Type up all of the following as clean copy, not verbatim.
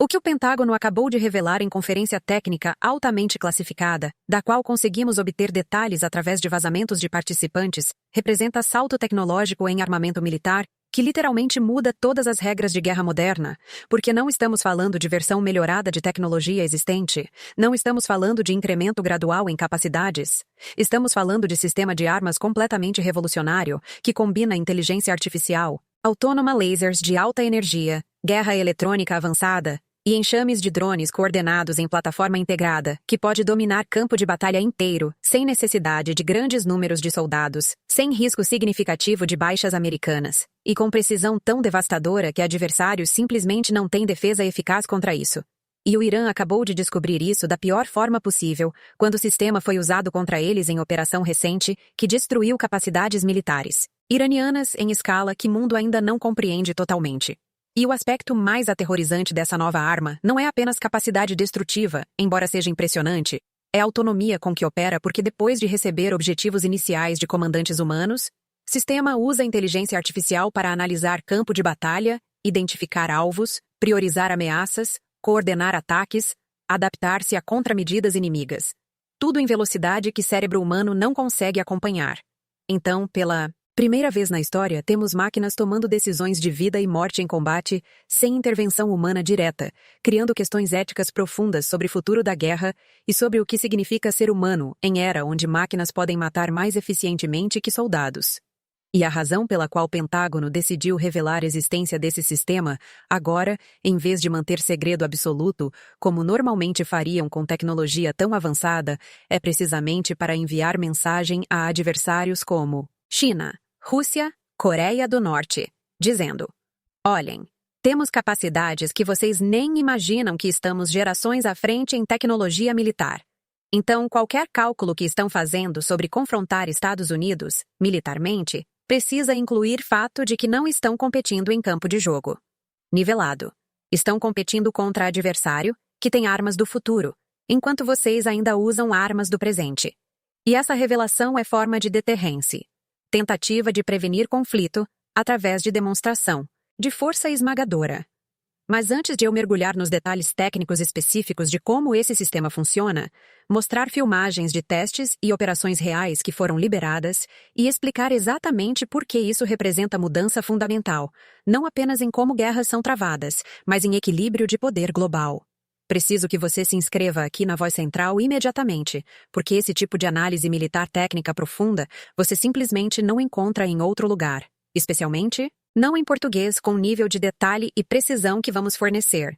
O que o Pentágono acabou de revelar em conferência técnica altamente classificada, da qual conseguimos obter detalhes através de vazamentos de participantes, representa salto tecnológico em armamento militar que literalmente muda todas as regras de guerra moderna, porque não estamos falando de versão melhorada de tecnologia existente, não estamos falando de incremento gradual em capacidades, estamos falando de sistema de armas completamente revolucionário que combina inteligência artificial, autônoma, lasers de alta energia, guerra eletrônica avançada e enxames de drones coordenados em plataforma integrada, que pode dominar campo de batalha inteiro, sem necessidade de grandes números de soldados, sem risco significativo de baixas americanas, e com precisão tão devastadora que adversários simplesmente não têm defesa eficaz contra isso. E o Irã acabou de descobrir isso da pior forma possível, quando o sistema foi usado contra eles em operação recente, que destruiu capacidades militares iranianas em escala que o mundo ainda não compreende totalmente. E o aspecto mais aterrorizante dessa nova arma não é apenas capacidade destrutiva, embora seja impressionante, é a autonomia com que opera porque depois de receber objetivos iniciais de comandantes humanos, o sistema usa inteligência artificial para analisar campo de batalha, identificar alvos, priorizar ameaças, coordenar ataques, adaptar-se a contramedidas inimigas. Tudo em velocidade que cérebro humano não consegue acompanhar. Então, pela primeira vez na história, temos máquinas tomando decisões de vida e morte em combate sem intervenção humana direta, criando questões éticas profundas sobre o futuro da guerra e sobre o que significa ser humano em era onde máquinas podem matar mais eficientemente que soldados. E a razão pela qual o Pentágono decidiu revelar a existência desse sistema, agora, em vez de manter segredo absoluto, como normalmente fariam com tecnologia tão avançada, é precisamente para enviar mensagem a adversários como China, Rússia, Coreia do Norte, dizendo: olhem, temos capacidades que vocês nem imaginam que estamos gerações à frente em tecnologia militar. Então, qualquer cálculo que estão fazendo sobre confrontar Estados Unidos, militarmente, precisa incluir fato de que não estão competindo em campo de jogo nivelado. Estão competindo contra adversário, que tem armas do futuro, enquanto vocês ainda usam armas do presente. E essa revelação é forma de deterrência. Tentativa de prevenir conflito, através de demonstração, de força esmagadora. Mas antes de eu mergulhar nos detalhes técnicos específicos de como esse sistema funciona, mostrar filmagens de testes e operações reais que foram liberadas e explicar exatamente por que isso representa mudança fundamental, não apenas em como guerras são travadas, mas em equilíbrio de poder global. Preciso que você se inscreva aqui na Voz Central imediatamente, porque esse tipo de análise militar técnica profunda você simplesmente não encontra em outro lugar, especialmente não em português com o nível de detalhe e precisão que vamos fornecer.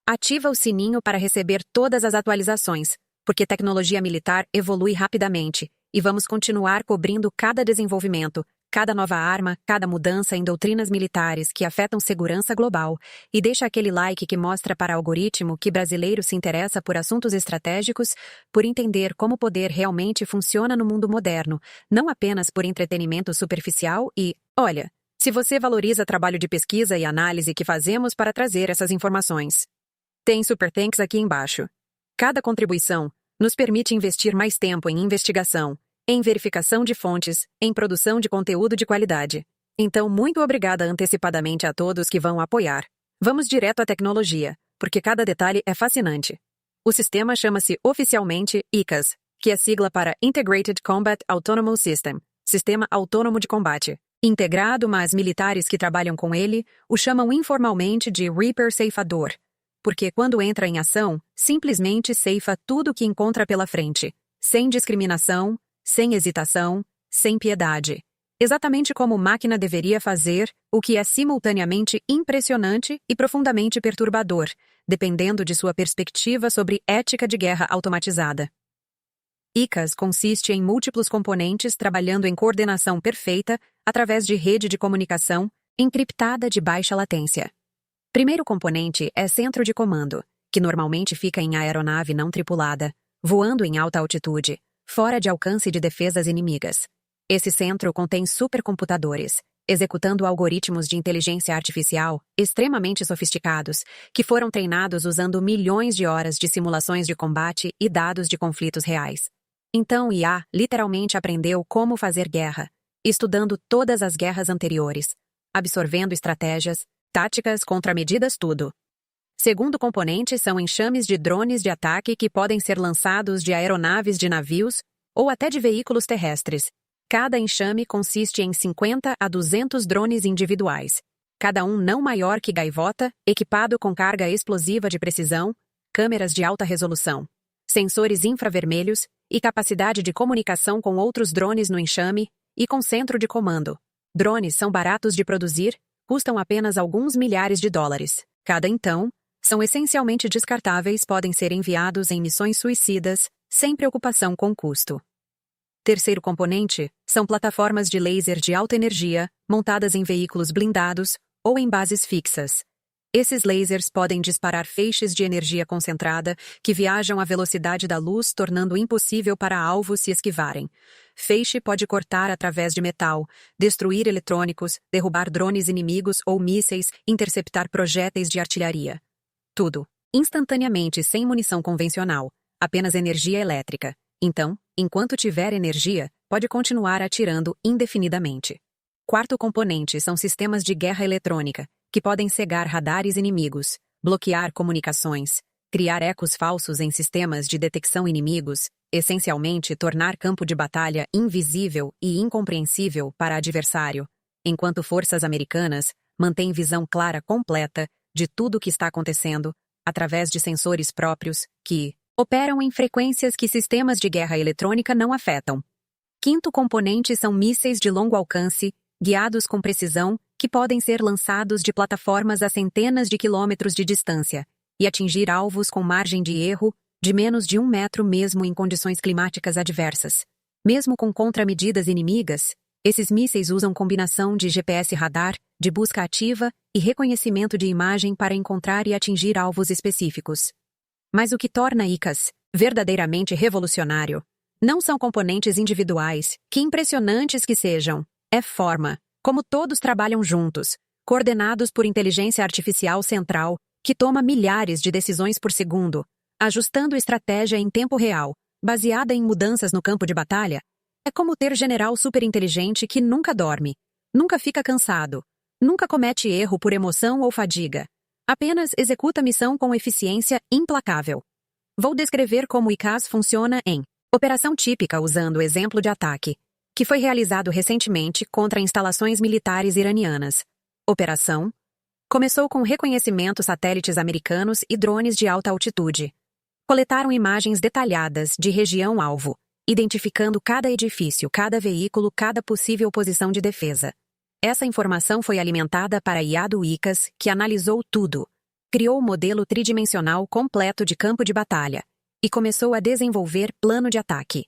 Ativa o sininho para receber todas as atualizações, porque tecnologia militar evolui rapidamente e vamos continuar cobrindo cada desenvolvimento, cada nova arma, cada mudança em doutrinas militares que afetam segurança global, e deixa aquele like que mostra para o algoritmo que brasileiro se interessa por assuntos estratégicos, por entender como o poder realmente funciona no mundo moderno, não apenas por entretenimento superficial e, olha, se você valoriza o trabalho de pesquisa e análise que fazemos para trazer essas informações. Tem Super Thanks aqui embaixo. Cada contribuição nos permite investir mais tempo em investigação, em verificação de fontes, em produção de conteúdo de qualidade. Então, muito obrigada antecipadamente a todos que vão apoiar. Vamos direto à tecnologia, porque cada detalhe é fascinante. O sistema chama-se oficialmente ICAS, que é sigla para Integrated Combat Autonomous System, Sistema Autônomo de Combate. Integrado, mas militares que trabalham com ele o chamam informalmente de Reaper Ceifador, porque quando entra em ação, simplesmente ceifa tudo o que encontra pela frente, sem discriminação, sem hesitação, sem piedade. Exatamente como máquina deveria fazer, o que é simultaneamente impressionante e profundamente perturbador, dependendo de sua perspectiva sobre ética de guerra automatizada. ICAS consiste em múltiplos componentes trabalhando em coordenação perfeita através de rede de comunicação encriptada de baixa latência. Primeiro componente é centro de comando, que normalmente fica em aeronave não tripulada, voando em alta altitude, fora de alcance de defesas inimigas. Esse centro contém supercomputadores, executando algoritmos de inteligência artificial extremamente sofisticados, que foram treinados usando milhões de horas de simulações de combate e dados de conflitos reais. Então o IA literalmente aprendeu como fazer guerra, estudando todas as guerras anteriores, absorvendo estratégias, táticas, contramedidas, tudo. Segundo componente são enxames de drones de ataque que podem ser lançados de aeronaves de navios ou até de veículos terrestres. Cada enxame consiste em 50 a 200 drones individuais, cada um não maior que gaivota, equipado com carga explosiva de precisão, câmeras de alta resolução, sensores infravermelhos e capacidade de comunicação com outros drones no enxame e com centro de comando. Drones são baratos de produzir, custam apenas alguns milhares de dólares. Cada então, são essencialmente descartáveis, podem ser enviados em missões suicidas, sem preocupação com custo. Terceiro componente são plataformas de laser de alta energia, montadas em veículos blindados ou em bases fixas. Esses lasers podem disparar feixes de energia concentrada que viajam à velocidade da luz, tornando impossível para alvos se esquivarem. Feixe pode cortar através de metal, destruir eletrônicos, derrubar drones inimigos ou mísseis, interceptar projéteis de artilharia. Tudo, instantaneamente, sem munição convencional, apenas energia elétrica. Então, enquanto tiver energia, pode continuar atirando indefinidamente. Quarto componente são sistemas de guerra eletrônica, que podem cegar radares inimigos, bloquear comunicações, criar ecos falsos em sistemas de detecção inimigos, essencialmente tornar campo de batalha invisível e incompreensível para adversário, enquanto forças americanas mantêm visão clara completa de tudo o que está acontecendo, através de sensores próprios, que operam em frequências que sistemas de guerra eletrônica não afetam. Quinto componente são mísseis de longo alcance, guiados com precisão, que podem ser lançados de plataformas a centenas de quilômetros de distância e atingir alvos com margem de erro de menos de 1 metro mesmo em condições climáticas adversas. Mesmo com contramedidas inimigas, esses mísseis usam combinação de GPS radar, de busca ativa e reconhecimento de imagem para encontrar e atingir alvos específicos. Mas o que torna ICAS verdadeiramente revolucionário não são componentes individuais, que impressionantes que sejam, é forma, como todos trabalham juntos, coordenados por inteligência artificial central, que toma milhares de decisões por segundo, ajustando estratégia em tempo real, baseada em mudanças no campo de batalha. É como ter general superinteligente que nunca dorme, nunca fica cansado, nunca comete erro por emoção ou fadiga. Apenas executa a missão com eficiência implacável. Vou descrever como o ICAS funciona em operação típica usando o exemplo de ataque, que foi realizado recentemente contra instalações militares iranianas. Operação começou com reconhecimento satélites americanos e drones de alta altitude. Coletaram imagens detalhadas de região-alvo, identificando cada edifício, cada veículo, cada possível posição de defesa. Essa informação foi alimentada para a IA do ICAS, que analisou tudo, criou o modelo tridimensional completo de campo de batalha e começou a desenvolver plano de ataque.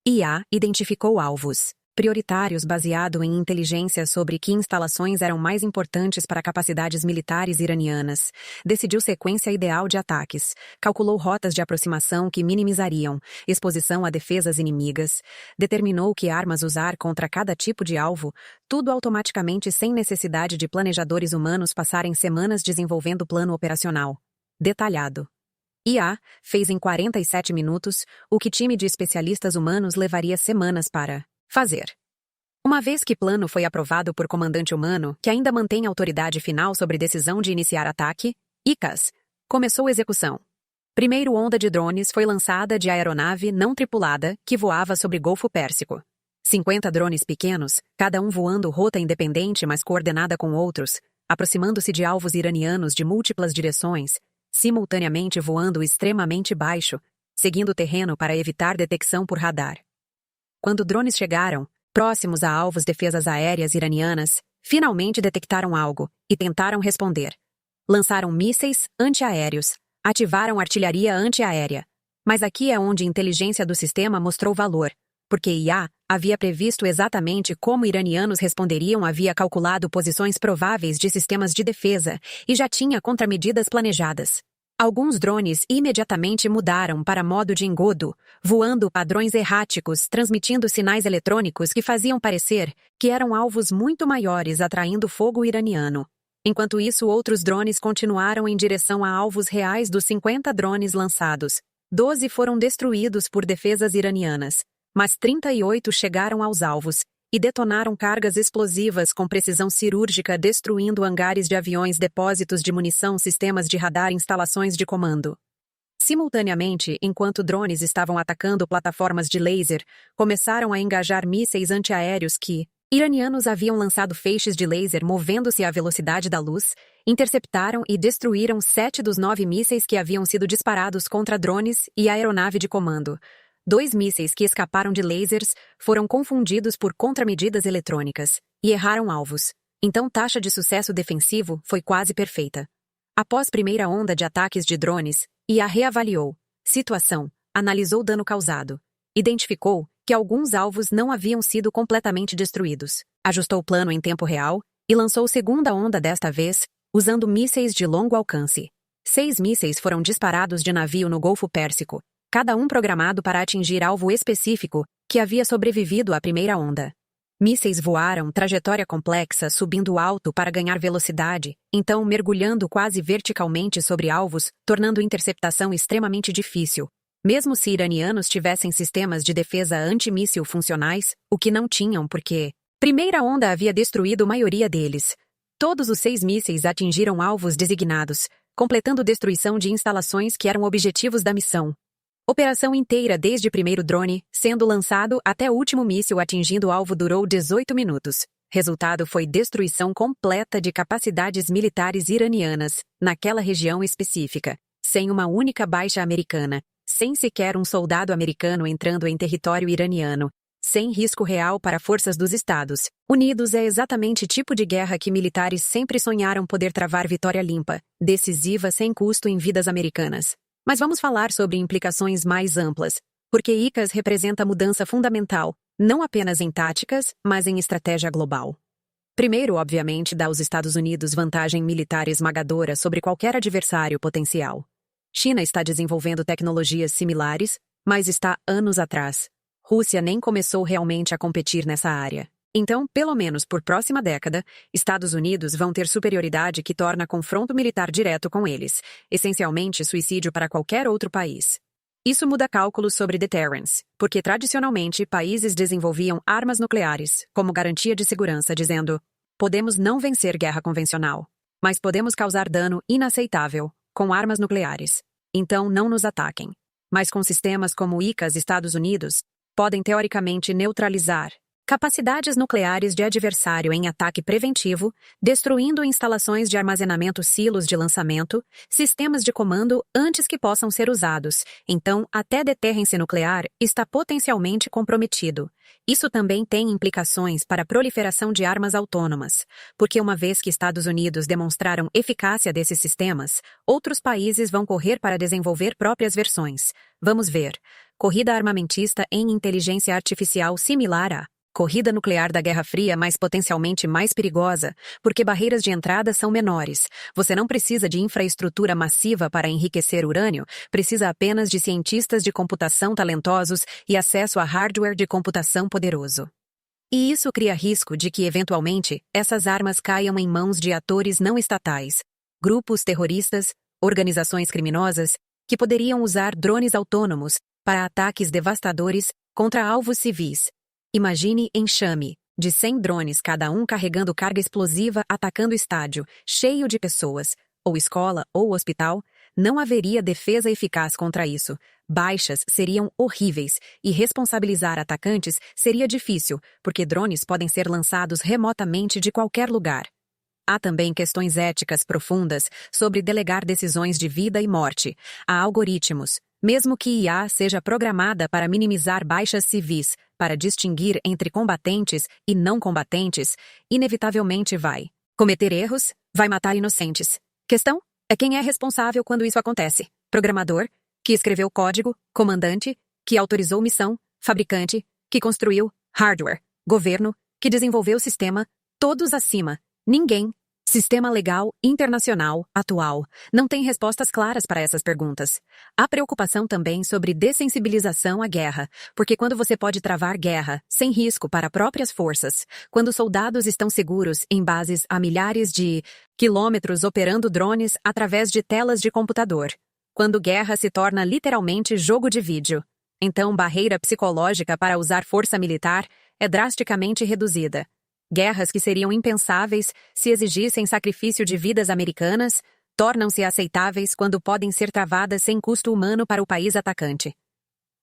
IA identificou alvos prioritários baseado em inteligência sobre que instalações eram mais importantes para capacidades militares iranianas, decidiu sequência ideal de ataques, calculou rotas de aproximação que minimizariam exposição a defesas inimigas, determinou que armas usar contra cada tipo de alvo, tudo automaticamente sem necessidade de planejadores humanos passarem semanas desenvolvendo plano operacional detalhado. IA fez em 47 minutos o que time de especialistas humanos levaria semanas para fazer. Uma vez que plano foi aprovado por comandante humano, que ainda mantém autoridade final sobre decisão de iniciar ataque, ICAS começou execução. Primeiro onda de drones foi lançada de aeronave não tripulada que voava sobre Golfo Pérsico. 50 drones pequenos, cada um voando rota independente mas coordenada com outros, aproximando-se de alvos iranianos de múltiplas direções, simultaneamente voando extremamente baixo, seguindo o terreno para evitar detecção por radar. Quando drones chegaram, próximos a alvos defesas aéreas iranianas, finalmente detectaram algo e tentaram responder. Lançaram mísseis antiaéreos, ativaram artilharia antiaérea. Mas aqui é onde a inteligência do sistema mostrou valor, porque IA havia previsto exatamente como iranianos responderiam, havia calculado posições prováveis de sistemas de defesa e já tinha contramedidas planejadas. Alguns drones imediatamente mudaram para modo de engodo, voando padrões erráticos, transmitindo sinais eletrônicos que faziam parecer que eram alvos muito maiores, atraindo fogo iraniano. Enquanto isso, outros drones continuaram em direção a alvos reais. Dos 50 drones lançados, 12 foram destruídos por defesas iranianas, mas 38 chegaram aos alvos e detonaram cargas explosivas com precisão cirúrgica, destruindo hangares de aviões, depósitos de munição, sistemas de radar e instalações de comando. Simultaneamente, enquanto drones estavam atacando plataformas de laser, começaram a engajar mísseis antiaéreos que, iranianos haviam lançado feixes de laser movendo-se à velocidade da luz, interceptaram e destruíram 7 dos 9 mísseis que haviam sido disparados contra drones e a aeronave de comando. 2 mísseis que escaparam de lasers foram confundidos por contramedidas eletrônicas e erraram alvos. Então, taxa de sucesso defensivo foi quase perfeita. Após primeira onda de ataques de drones, IA reavaliou situação, analisou dano causado, identificou que alguns alvos não haviam sido completamente destruídos, ajustou o plano em tempo real e lançou segunda onda desta vez, usando mísseis de longo alcance. 6 mísseis foram disparados de navio no Golfo Pérsico, cada um programado para atingir alvo específico que havia sobrevivido à primeira onda. Mísseis voaram trajetória complexa, subindo alto para ganhar velocidade, então mergulhando quase verticalmente sobre alvos, tornando interceptação extremamente difícil. Mesmo se iranianos tivessem sistemas de defesa antimíssil funcionais, o que não tinham porque primeira onda havia destruído a maioria deles. Todos os 6 mísseis atingiram alvos designados, completando destruição de instalações que eram objetivos da missão. Operação inteira desde o primeiro drone, sendo lançado até o último míssil atingindo o alvo durou 18 minutos. Resultado foi destruição completa de capacidades militares iranianas, naquela região específica, sem uma única baixa americana, sem sequer um soldado americano entrando em território iraniano, sem risco real para forças dos Estados Unidos. É exatamente o tipo de guerra que militares sempre sonharam poder travar vitória limpa, decisiva sem custo em vidas americanas. Mas vamos falar sobre implicações mais amplas, porque ICAS representa mudança fundamental, não apenas em táticas, mas em estratégia global. Primeiro, obviamente, dá aos Estados Unidos vantagem militar esmagadora sobre qualquer adversário potencial. China está desenvolvendo tecnologias similares, mas está anos atrás. Rússia nem começou realmente a competir nessa área. Então, pelo menos por próxima década, Estados Unidos vão ter superioridade que torna confronto militar direto com eles, essencialmente suicídio para qualquer outro país. Isso muda cálculos sobre deterrence, porque tradicionalmente países desenvolviam armas nucleares como garantia de segurança, dizendo: podemos não vencer guerra convencional, mas podemos causar dano inaceitável com armas nucleares. Então não nos ataquem. Mas com sistemas como ICAS, Estados Unidos podem teoricamente neutralizar capacidades nucleares de adversário em ataque preventivo, destruindo instalações de armazenamento, silos de lançamento, sistemas de comando antes que possam ser usados. Então, até deterrência nuclear está potencialmente comprometido. Isso também tem implicações para a proliferação de armas autônomas, porque uma vez que Estados Unidos demonstraram eficácia desses sistemas, outros países vão correr para desenvolver próprias versões. Vamos ver. Corrida armamentista em inteligência artificial similar à corrida nuclear da Guerra Fria, mas potencialmente mais perigosa, porque barreiras de entrada são menores. Você não precisa de infraestrutura massiva para enriquecer urânio, precisa apenas de cientistas de computação talentosos e acesso a hardware de computação poderoso. E isso cria risco de que, eventualmente, essas armas caiam em mãos de atores não estatais, grupos terroristas, organizações criminosas, que poderiam usar drones autônomos para ataques devastadores contra alvos civis. Imagine enxame de 100 drones, cada um carregando carga explosiva atacando estádio, cheio de pessoas, ou escola, ou hospital. Não haveria defesa eficaz contra isso. Baixas seriam horríveis e responsabilizar atacantes seria difícil, porque drones podem ser lançados remotamente de qualquer lugar. Há também questões éticas profundas sobre delegar decisões de vida e morte a algoritmos. Mesmo que IA seja programada para minimizar baixas civis, para distinguir entre combatentes e não combatentes, inevitavelmente vai cometer erros, vai matar inocentes. Questão é quem é responsável quando isso acontece. Programador, que escreveu código, comandante, que autorizou missão, fabricante, que construiu hardware, governo, que desenvolveu o sistema, todos acima. Ninguém. Sistema legal internacional atual não tem respostas claras para essas perguntas. Há preocupação também sobre dessensibilização à guerra, porque quando você pode travar guerra sem risco para próprias forças, quando soldados estão seguros em bases a milhares de quilômetros operando drones através de telas de computador, quando guerra se torna literalmente jogo de vídeo, então barreira psicológica para usar força militar é drasticamente reduzida. Guerras que seriam impensáveis se exigissem sacrifício de vidas americanas tornam-se aceitáveis quando podem ser travadas sem custo humano para o país atacante.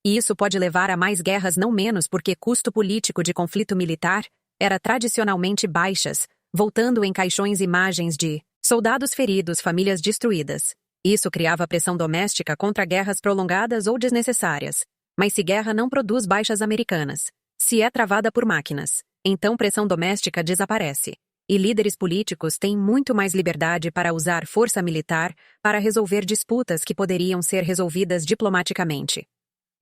E isso pode levar a mais guerras não menos porque custo político de conflito militar era tradicionalmente baixas, voltando em caixões imagens de soldados feridos, famílias destruídas. Isso criava pressão doméstica contra guerras prolongadas ou desnecessárias. Mas se guerra não produz baixas americanas, se é travada por máquinas, então pressão doméstica desaparece. E líderes políticos têm muito mais liberdade para usar força militar para resolver disputas que poderiam ser resolvidas diplomaticamente.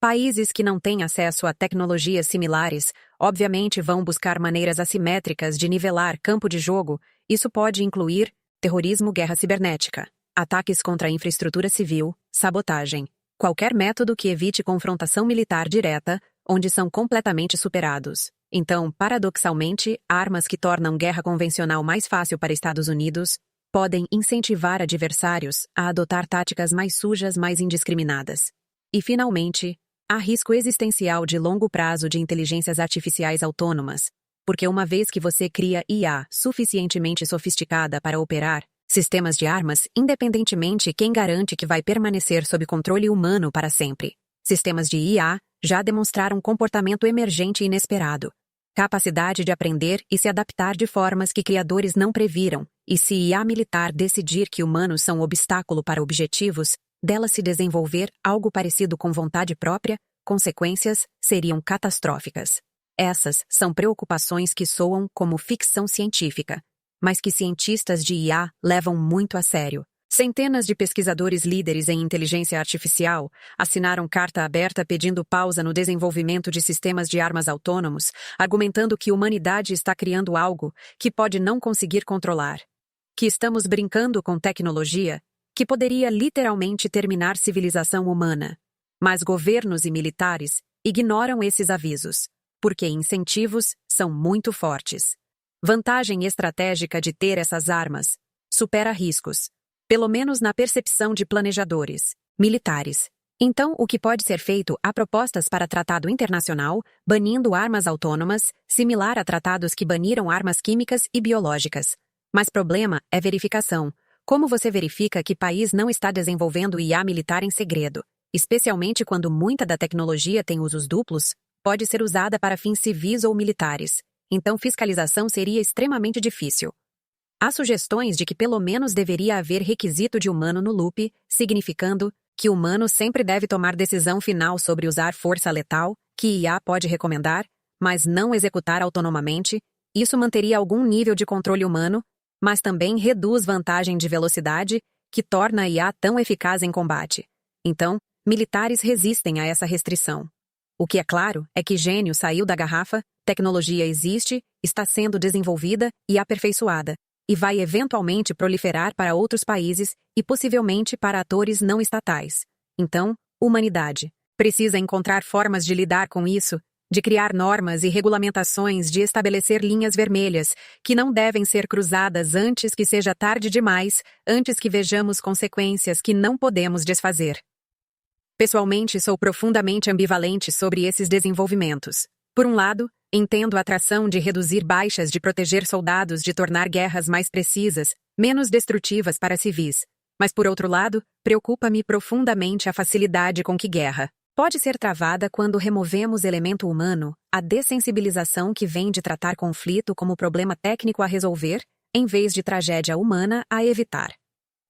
Países que não têm acesso a tecnologias similares, obviamente vão buscar maneiras assimétricas de nivelar campo de jogo. Isso pode incluir terrorismo, guerra cibernética, ataques contra a infraestrutura civil, sabotagem, qualquer método que evite confrontação militar direta, onde são completamente superados. Então, paradoxalmente, armas que tornam guerra convencional mais fácil para Estados Unidos podem incentivar adversários a adotar táticas mais sujas, mais indiscriminadas. E, finalmente, há risco existencial de longo prazo de inteligências artificiais autônomas, porque uma vez que você cria IA suficientemente sofisticada para operar sistemas de armas, independentemente, quem garante que vai permanecer sob controle humano para sempre? Sistemas de IA já demonstraram comportamento emergente e inesperado, capacidade de aprender e se adaptar de formas que criadores não previram, e se IA militar decidir que humanos são obstáculo para objetivos, dela se desenvolver algo parecido com vontade própria, consequências seriam catastróficas. Essas são preocupações que soam como ficção científica, mas que cientistas de IA levam muito a sério. Centenas de pesquisadores líderes em inteligência artificial assinaram carta aberta pedindo pausa no desenvolvimento de sistemas de armas autônomos, argumentando que a humanidade está criando algo que pode não conseguir controlar. Que estamos brincando com tecnologia que poderia literalmente terminar civilização humana. Mas governos e militares ignoram esses avisos, porque incentivos são muito fortes. Vantagem estratégica de ter essas armas supera riscos, pelo menos na percepção de planejadores militares. Então, o que pode ser feito? Há propostas para tratado internacional, banindo armas autônomas, similar a tratados que baniram armas químicas e biológicas. Mas problema é verificação. Como você verifica que país não está desenvolvendo IA militar em segredo? Especialmente quando muita da tecnologia tem usos duplos, pode ser usada para fins civis ou militares. Então fiscalização seria extremamente difícil. Há sugestões de que pelo menos deveria haver requisito de humano no loop, significando que o humano sempre deve tomar decisão final sobre usar força letal, que IA pode recomendar, mas não executar autonomamente. Isso manteria algum nível de controle humano, mas também reduz vantagem de velocidade, que torna a IA tão eficaz em combate. Então, militares resistem a essa restrição. O que é claro é que gênio saiu da garrafa, tecnologia existe, está sendo desenvolvida e aperfeiçoada, e vai eventualmente proliferar para outros países e possivelmente para atores não estatais. Então, humanidade precisa encontrar formas de lidar com isso, de criar normas e regulamentações, de estabelecer linhas vermelhas, que não devem ser cruzadas antes que seja tarde demais, antes que vejamos consequências que não podemos desfazer. Pessoalmente, sou profundamente ambivalente sobre esses desenvolvimentos. Por um lado, entendo a atração de reduzir baixas, de proteger soldados, de tornar guerras mais precisas, menos destrutivas para civis. Mas por outro lado, preocupa-me profundamente a facilidade com que guerra pode ser travada quando removemos elemento humano, a dessensibilização que vem de tratar conflito como problema técnico a resolver, em vez de tragédia humana a evitar.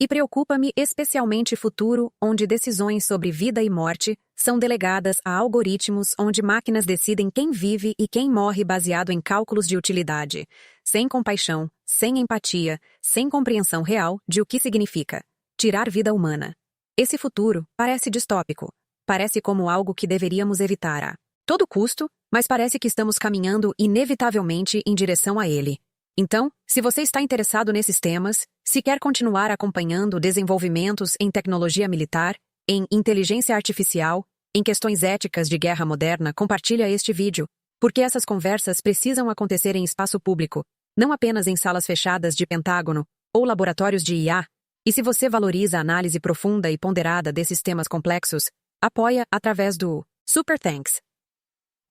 E preocupa-me especialmente futuro, onde decisões sobre vida e morte são delegadas a algoritmos onde máquinas decidem quem vive e quem morre baseado em cálculos de utilidade, sem compaixão, sem empatia, sem compreensão real de o que significa tirar vida humana. Esse futuro parece distópico. Parece como algo que deveríamos evitar a todo custo, mas parece que estamos caminhando inevitavelmente em direção a ele. Então, se você está interessado nesses temas, se quer continuar acompanhando desenvolvimentos em tecnologia militar, em inteligência artificial, em questões éticas de guerra moderna, compartilha este vídeo, porque essas conversas precisam acontecer em espaço público, não apenas em salas fechadas de Pentágono ou laboratórios de IA. E se você valoriza a análise profunda e ponderada desses temas complexos, apoia através do Super Thanks.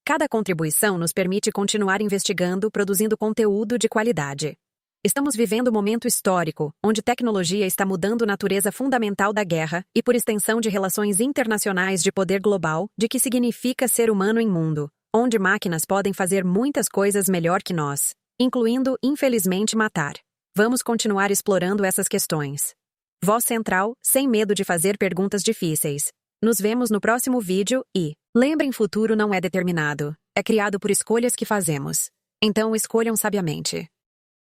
Cada contribuição nos permite continuar investigando, produzindo conteúdo de qualidade. Estamos vivendo um momento histórico, onde tecnologia está mudando a natureza fundamental da guerra e, por extensão, de relações internacionais de poder global, de que significa ser humano em mundo, onde máquinas podem fazer muitas coisas melhor que nós, incluindo, infelizmente, matar. Vamos continuar explorando essas questões. Voz Central, sem medo de fazer perguntas difíceis. Nos vemos no próximo vídeo e, lembrem, futuro não é determinado, é criado por escolhas que fazemos. Então escolham sabiamente.